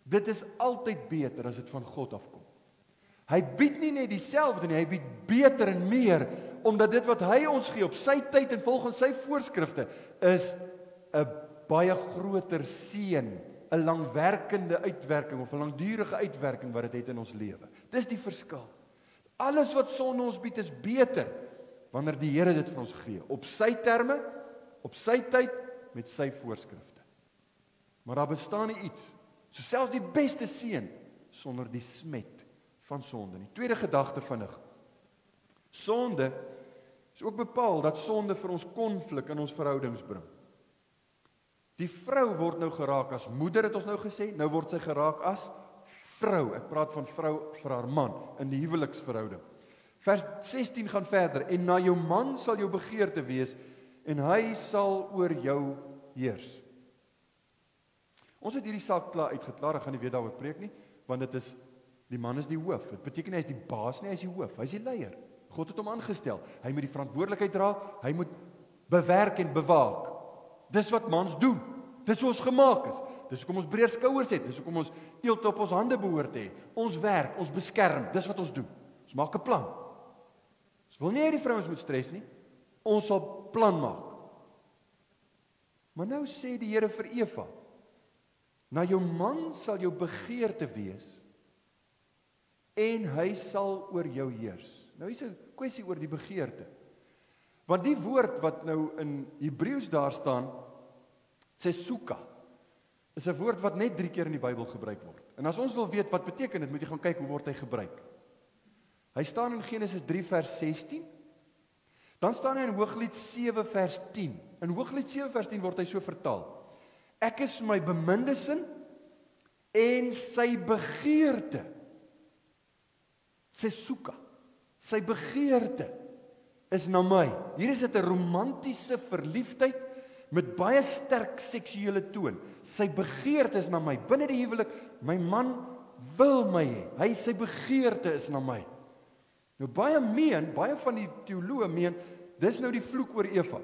Dit is altyd beter as dit van God afkom. Hy bied nie net dieselfde nie, hy bied beter en meer, omdat dit wat hy ons gee op sy tyd en volgens sy voorskrifte is 'n baie groter seën, 'n langwerkende uitwerking of 'n langdurige uitwerking wat dit het in ons lewe. Dis die verskil. Alles wat sonde ons bied is beter wanneer die Here dit vir ons gee, op sy terme, op sy tyd, met sy voorskrifte. Maar daar bestaan nie iets, so selfs die beste seën, sonder die smet van sonde nie. Tweede gedagte vinnig. Sonde is ook bepaal dat sonde vir ons konflik in ons verhoudings bring. Die vrou word nou geraak as moeder, het ons nou gesê, nou word sy geraak as vrou. Ek praat van vrou vir haar man in die huweliksverhouding. Vers 16 gaan verder, en na jou man sal jou begeerte wees en hy sal oor jou heers. Ons het hierdie saak klaar uitgeklaar, ek gaan nie weer daaroor preek nie, want dit is, die man is die hoof. Dit beteken hy is die baas nie, hy is die hoof, hy is die leier. God het hom aangestel, hy moet die verantwoordelikheid dra, hy moet bewerk en bewaak. Dis wat mans doen, dis hoe ons gemaak is, dis hoekom ons breër skouers het, dis hoekom ons eelt op ons hande behoort te hê. Ons werk, ons beskerm, dis wat ons doen. Ons maak 'n plan. Ons wil nie hê die vrouens moet stres nie, ons sal plan maak. Maar nou sê die Here vir Eva, na jou man sal jou begeerte wees, en hy sal oor jou heers. Nou is 'n kwessie oor die begeerte. Want die woord wat nou in Hebreëus daar staan, tsesuka, is 'n woord wat net 3 keer in die Bybel gebruik word. En as ons wil weet wat beteken dit, moet jy gaan kyk hoe word hy gebruik. Hy staan in Genesis 3 vers 16, dan staan hy in Hooglied 7 vers 10. In Hooglied 7 vers 10 word hy so vertaal: Ek is my beminde sin en sy begeerte. Tsesuka, sy begeerte is na my. Hier is dit 'n romantiese verliefdheid met baie sterk seksuele toon. Sy begeerte is na my. Binne die huwelik, my man wil my hê. Sy begeerte is na my. Nou baie van die teoloë meen, dis nou die vloek oor Eva.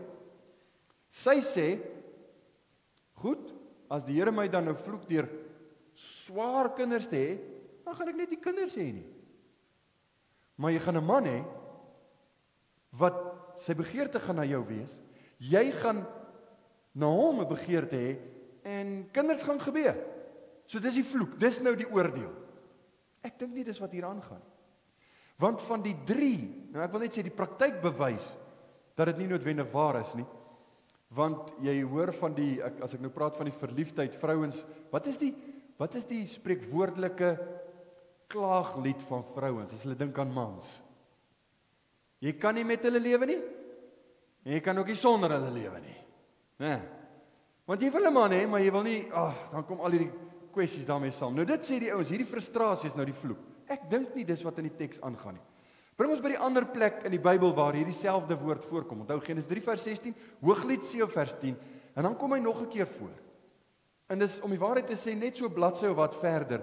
Sy sê, goed, as die Here my dan nou vloek deur swaar kinders te hê, dan gaan ek net die kinders hê nie. Maar jy gaan 'n man hê wat sy begeerte gaan na jou wees. Jy gaan na hom 'n begeerte hê en kinders gaan gebeur. So dis die vloek, dis nou die oordeel. Ek dink nie dis wat hier aangaan. Want van die 3, nou ek wil net sê die praktyk bewys dat dit nie noodwendig waar is nie. Want jy hoor van die, as ek nou praat van die verliefdheid, vrouens, wat is die spreekwoordelike klaaglied van vrouens, as hulle dink aan mans? Jy kan nie met hulle lewe nie? En jy kan ook nie sonder hulle lewe nie. Né? Want jy wil hulle maar hê, maar jy wil nie, dan kom al hierdie kwessies daarmee saam. Nou dit sê die ouens, hierdie frustrasie is nou die vloek. Ek dink nie dis wat in die teks aangaan nie. Bring ons by die ander plek in die Bybel waar hierdie selfde woord voorkom. Onthou Genesis 3 vers 16, Hooglied 7 vers 10, en dan kom hy nog 'n keer voor. En dis om die waarheid te sê net so bladsy of wat verder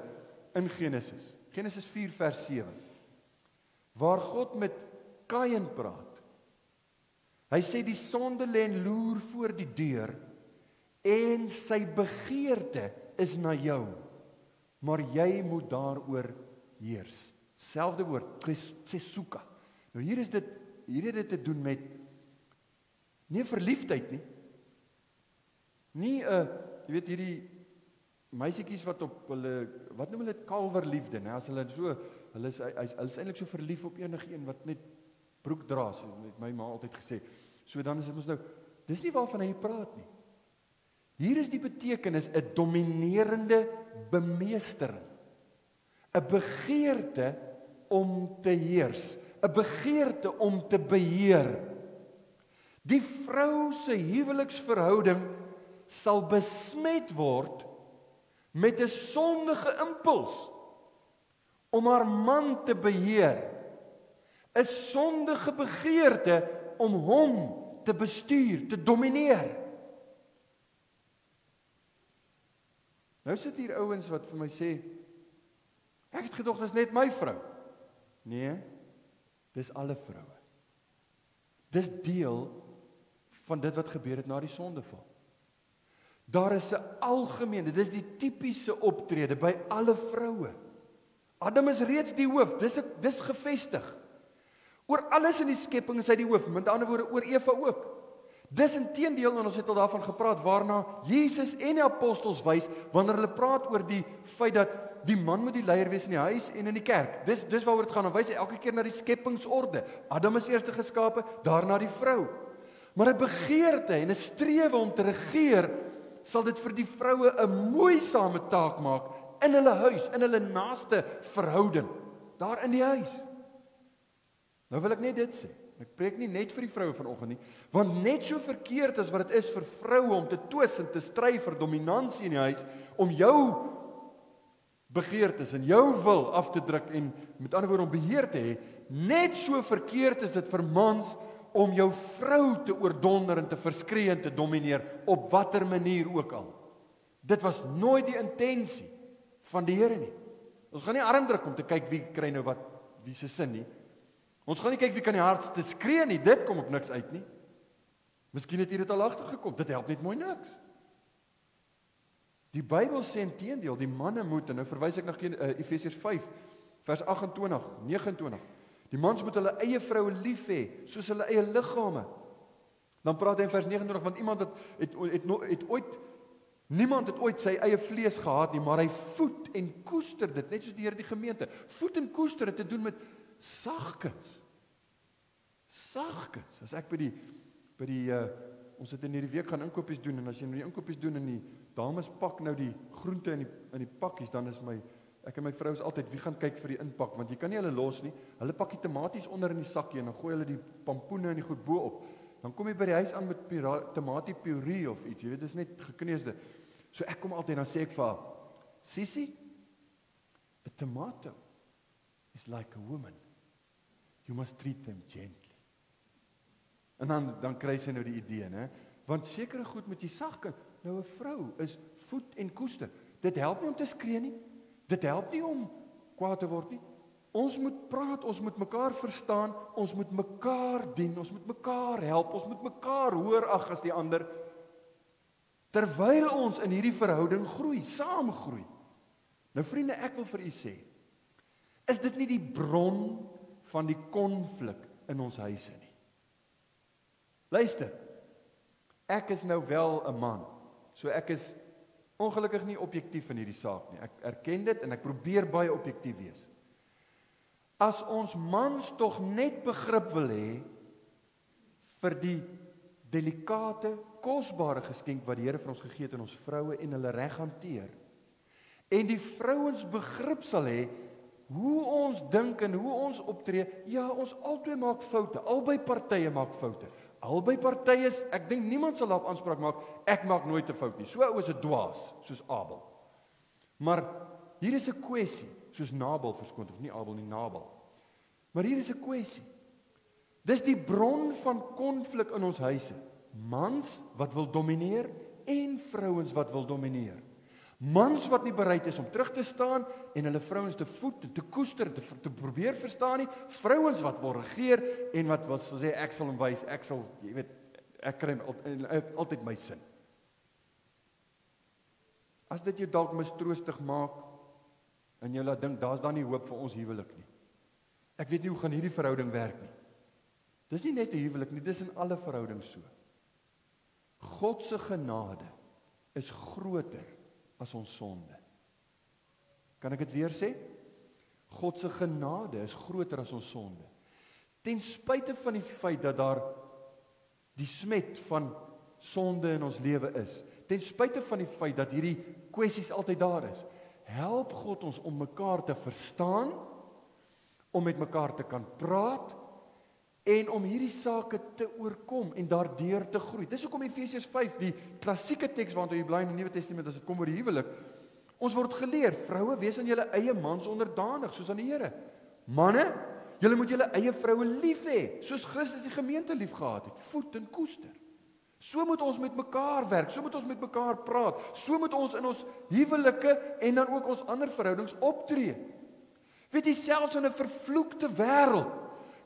in Genesis. Genesis 4 vers 7. Waar God met Kain praat. Hy sê die sonde lê en loer voor die deur en sy begeerte is na jou, maar jy moet daaroor heers. Selfde woord, tsesuka. Nou hier het dit te doen met nie verliefdheid nie. Nie jy weet hierdie meisietjies wat op hulle, wat noem hulle dit, kalverliefde, né? As hulle so, hulle is eintlik so verlief op enigeen wat net broek dra, het my ma altyd gesê. So dan is dit mos nou, dis nie waarvan hy praat nie. Hier is die betekenis 'n dominerende bemeestering. 'n Begeerte om te heers, 'n begeerte om te beheer. Die vrou se huweliksverhouding sal besmet word met 'n sondige impuls om haar man te beheer. 'n Sondige begeerte om hom te bestuur, te domineer. Nou sit hier ouens wat vir my sê, ek het gedog dis net my vrou. Nee, dis alle vroue. Dis deel van dit wat gebeur het na die sondeval. Daar is 'n algemene, dis die tipiese optrede by alle vroue. Adam is reeds die hoof, dis gevestig. Oor alles in die skepping is hy die hoof, met ander woorde oor Eva ook. Dis inteendeel, en ons het al daarvan gepraat, waarna Jesus en die apostels wys, wanneer hulle praat oor die feit dat die man moet die leier wees in die huis en in die kerk. Dis waaroor dit gaan, dan wys hy elke keer na die skepingsorde. Adam is eers geskape, daarna die vrou. Maar 'n begeerte en 'n strewe om te regeer, sal dit vir die vroue 'n moeisame taak maak in hulle huis, in hulle naaste verhouding, daar in die huis. Nou wil ek net dit sê. Ek preek nie net vir die vroue vanoggend nie, want net so verkeerd as wat dit is vir vroue om te twis en te stry vir dominansie in die huis, om jou begeertes en jou wil af te druk en met ander woorde om beheer te hê, net so verkeerd is dit vir mans om jou vrou te oordonder en te verskree en te domineer op watter manier ook al. Dit was nooit die intensie van die Here nie. Ons gaan nie arm druk om te kyk wie kry nou wat, wie se sin nie. Ons gaan nie kyk wie kan die hardste skree nie, dit kom op niks uit nie. Miskien het jy dit al agtergekom, dit help net mooi niks. Die Bybel sê inteendeel, die manne moet, en nou verwys ek na Efesiërs 5 vers 28, 29. Die mans moet hulle eie vroue lief hê, soos hulle eie liggame. Dan praat hy in vers 29, want niemand het ooit sy eie vlees gehaat nie, maar hy voed en koester dit, net soos die Here die gemeente. Voed en koester het te doen met sagkens. Sagkens. As ek by die ons het in hierdie week gaan inkopies doen, en as jy nou die inkopies doen en die dames pak nou die groente in die pakkies, dan is ek en my vrou is altyd, wie gaan kyk vir die inpak, want jy kan nie hulle los nie. Hulle pak die tomaties onder in die sakkie en dan gooi hulle die pampoene en die goed bo op. Dan kom jy by die huis aan met tomatiepuree of iets, jy weet, dis net gekneusde. So ek kom altyd, dan sê ek vir haar, Sissie, a tomato is like a woman. You must treat them gently. En dan kry sy nou die idee, né? Want sekere goed met jy sagkens. Nou 'n vrou is voed en koester. Dit help nie om te skree nie. Dit help nie om kwaad te word nie. Ons moet praat, ons moet mekaar verstaan, ons moet mekaar dien, ons moet mekaar help, ons moet mekaar hoor ag as die ander, terwyl ons in hierdie verhouding groei, saam groei. Nou vriende, ek wil vir u sê, is dit nie die bron van die konflik in ons huise nie? Luister, ek is nou wel 'n man, so ek is ongelukkig nie objektief in hierdie saak nie. Ek erken dit en ek probeer baie objektief wees. As ons mans tog net begrip wil hê vir die delikate, kosbare geskenk wat die Here vir ons gegee het aan ons vroue en hulle reg hanteer, en die vrouens begrip sal hê hoe ons dink en hoe ons optree, ja, ons albei maak foute, albei partye maak foute. Albei partye is, ek dink niemand sal daarop aanspraak maak, ek maak nooit 'n fout nie. So ou is 'n dwaas, soos Abel. Maar hier is 'n kwessie, soos Nabal verskoon, nie Abel nie, Nabal. Maar hier is 'n kwessie. Dis die bron van konflik in ons huise. Mans wat wil domineer en vrouens wat wil domineer. Mans wat nie bereid is om terug te staan en hulle vrouens te voed en te koester en te probeer verstaan nie. Vrouens wat wil regeer en wat wil sê ek sal hom wys, ek sal, jy weet, ek kry altyd my sin. As dit jou dalk mistroostig maak en jy laat dink daar's dan nie hoop vir ons huwelik nie. Ek weet nie hoe gaan hierdie verhouding werk nie. Dis nie net 'n huwelik nie, dis in alle verhoudings so. God se genade is groter as ons sonde. Kan ek dit weer sê? God se genade is groter as ons sonde. Ten spyte van die feit dat daar die smet van sonde in ons lewe is, ten spyte van die feit dat hierdie kwessies altyd daar is, help God ons om mekaar te verstaan, om met mekaar te kan praat, en om hierdie sake te oorkom en daardeur te groei. Dis hoekom Efesiërs 5, die klassieke teks waartoe jy bly in die Nuwe Testament as dit kom oor die huwelik, ons word geleer, vroue, wees aan julle eie mans onderdanig, soos aan die Here. Manne, julle moet julle eie vroue lief hê, soos Christus die gemeente lief gehad het, voed en koester. So moet ons met mekaar werk, so moet ons met mekaar praat, so moet ons in ons huwelike en dan ook ons ander verhoudings optree. Weet jy, selfs in 'n vervloekte wêreld,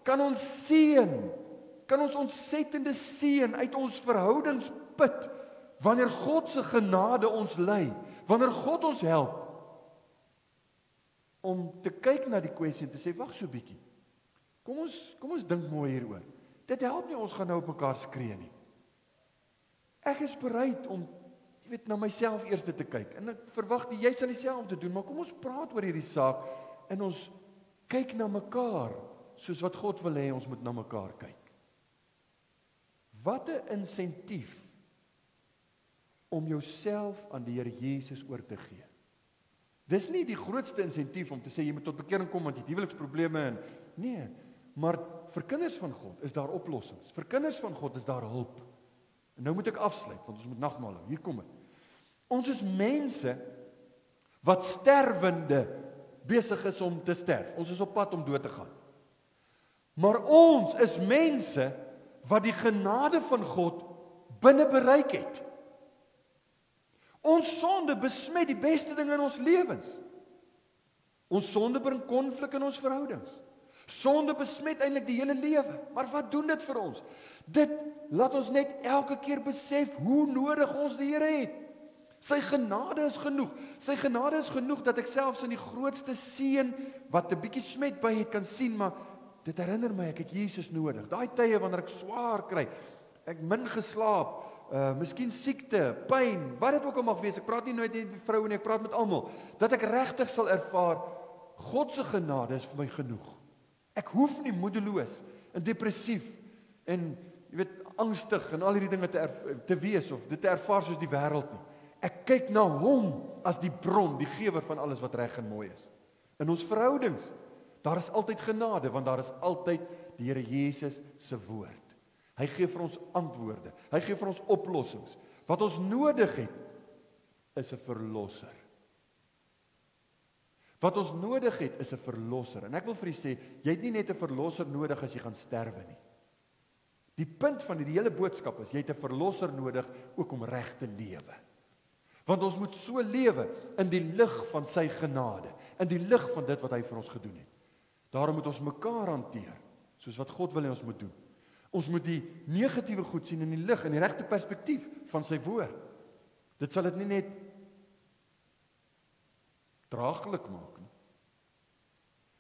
kan ons seën, kan ons ontsettende seën uit ons verhoudings put, wanneer God se genade ons lei, wanneer God ons help, om te kyk na die kwessie en te sê, wag so bietjie, kom ons dink mooi hieroor, dit help nie ons gaan nou op mekaar skree nie, ek is bereid om, jy weet, na myself eers te kyk, en ek verwag jy sal dieselfde doen, maar kom ons praat oor hierdie saak, en ons kyk na mekaar, soos wat God wil hê ons moet na mekaar kyk. Wat 'n insentief om jouself aan die Here Jesus oor te gee. Dis nie die grootste insentief om te sê jy moet tot bekering kom want jy het huweliksprobleme en nee, maar vir kinders van God is daar oplossings. Vir kinders van God is daar hulp. En nou moet ek afsluit want ons moet nagmaal hou. Hier kom dit. Ons is mense wat sterwende besig is om te sterf. Ons is op pad om dood te gaan. Maar ons is mense wat die genade van God binne bereik het. Ons sonde besmet die beste dinge in ons lewens. Ons sonde bring konflik in ons verhoudings. Sonde besmet eintlik die hele lewe. Maar wat doen dit vir ons? Dit laat ons net elke keer besef hoe nodig ons die Here het. Sy genade is genoeg. Sy genade is genoeg dat ek selfs in die grootste seën wat 'n bietjie smet by het kan sien, maar dit herinner my ek het Jesus nodig. Daai tye wanneer ek swaar kry, ek min geslaap, miskien siekte, pyn, wat dit ook al mag wees. Ek praat nie nooit net met vroue nie, ek praat met almal, dat ek regtig sal ervaar God se genade is vir my genoeg. Ek hoef nie moedeloos en depressief en jy weet angstig en al hierdie dinge te wees of dit te ervaar soos die wêreld nie. Ek kyk na hom as die bron, die gewer van alles wat reg en mooi is. In ons verhoudings, daar is altyd genade, want daar is altyd die Here Jesus se woord. Hy gee vir ons antwoorde, hy gee vir ons oplossings. Wat ons nodig het, is 'n verlosser. Wat ons nodig het, is 'n verlosser. En ek wil vir u sê, jy het nie net 'n verlosser nodig as jy gaan sterwe nie. Die punt van die hele boodskap is, jy het 'n verlosser nodig ook om reg te lewe. Want ons moet so lewe in die lig van sy genade, in die lig van dit wat hy vir ons gedoen het. Daarom moet ons mekaar hanteer, soos wat God wil hê ons moet doen. Ons moet die negatiewe goed sien in die lig, in die regte perspektief van sy woord. Dit sal dit nie net draaglik maak nie.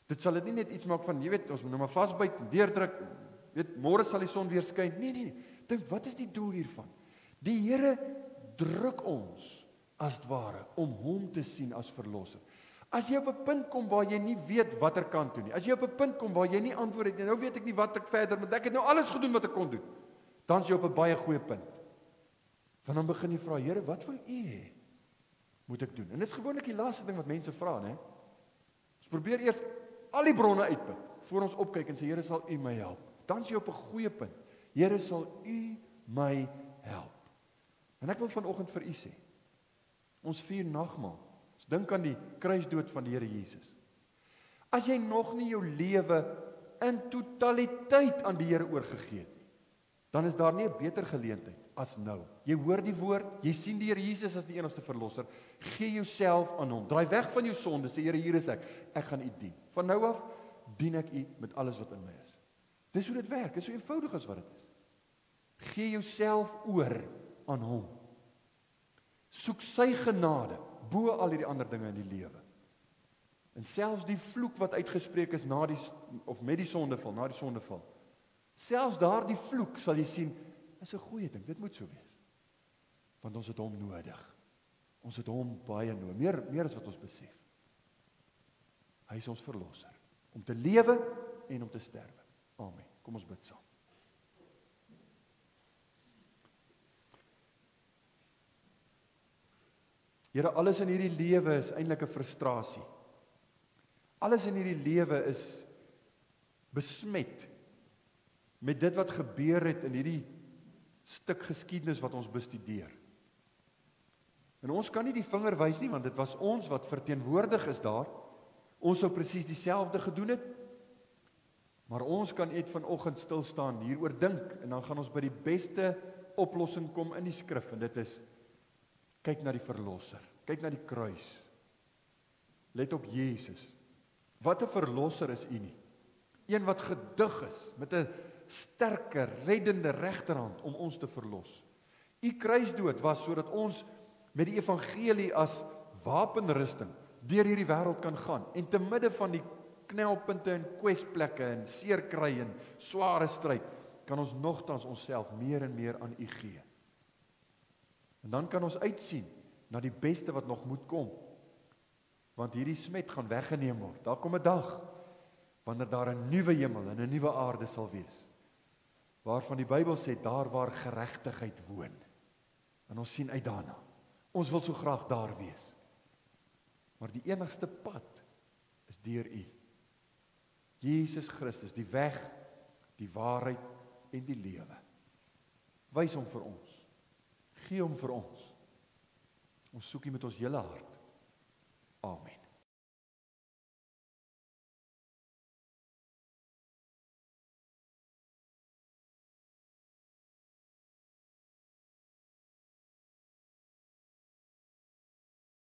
Dit sal dit nie net iets maak van, jy weet, ons moet nou maar vasbyt en deurdruk, weet, môre sal die son weer skyn. Nee. Dink, wat is die doel hiervan? Die Here druk ons as het ware om hom te sien as verlosser. As jy op 'n punt kom waar jy nie weet watter kant toe nie, as jy op 'n punt kom waar jy nie antwoord het nie, nou weet ek nie wat ek verder moet, ek het nou alles gedoen wat ek kon doen, dan is jy op 'n baie goeie punt. Want dan begin jy vra, Here, wat wil U hê moet ek doen? En dit is gewoonlik die laaste ding wat mense vra, né? Ons probeer eers al die bronne uitput, voor ons opkyk en sê, Here, sal U my help? Dan is jy op 'n goeie punt. Here, sal U my help. En ek wil vanoggend vir U sê, ons vier nagmaal. Ons dink aan die kruisdood van die Here Jesus. As jy nog nie jou lewe in totaliteit aan die Here oorgegee het nie, dan is daar nie 'n beter geleentheid as nou. Jy hoor die woord, jy sien die Here Jesus as die enigste verlosser. Gee jouself aan hom. Draai weg van jou sonde, sê Here, hier is ek. Ek gaan U dien. Van nou af dien ek U met alles wat in my is. Dis hoe dit werk. Dit is so eenvoudig as wat dit is. Gee jouself oor aan hom. Soek sy genade bo al hierdie ander dinge in die lewe. En selfs die vloek wat uitgespreek is met die sondeval, na die sondeval. Selfs daardie vloek sal jy sien, is 'n goeie ding. Dit moet so wees. Want ons het hom nodig. Ons het hom baie nodig, meer as wat ons besef. Hy is ons verlosser, om te lewe en om te sterwe. Amen. Kom ons bid saam. Here, alles in hierdie lewe is eintlik 'n frustrasie. Alles in hierdie lewe is besmet met dit wat gebeur het in hierdie stuk geskiedenis wat ons bestudeer. En ons kan nie die vinger wys nie, want dit was ons wat verteenwoordig is daar. Ons sou presies dieselfde gedoen het. Maar ons kan net vanoggend stil staan, hieroor dink, en dan gaan ons by die beste oplossing kom in die skrif, en dit is, kyk na die verlosser, kyk na die kruis. Let op Jesus. Wat 'n verlosser is U nie. Een wat gedig is met 'n sterke, reddende regterhand om ons te verlos. U kruisdood was sodat ons met die evangelie as wapenrusting deur hierdie wêreld kan gaan en te midde van die knelpunte en kwesplekke en seerkry en sware stryd kan ons nogtans onsself meer en meer aan U gee. En dan kan ons uitsien na die beste wat nog moet kom. Want hierdie smet gaan weggeneem word. Daar kom 'n dag wanneer daar 'n nuwe hemel en 'n nuwe aarde sal wees. Waarvan die Bybel sê daar waar geregtigheid woon. En ons sien uit daarna. Ons wil so graag daar wees. Maar die enigste pad is deur U. Jesus Christus, die weg, die waarheid en die lewe. Wys hom vir ons. Gee hom vir ons. Ons soek U met ons hele hart. Amen.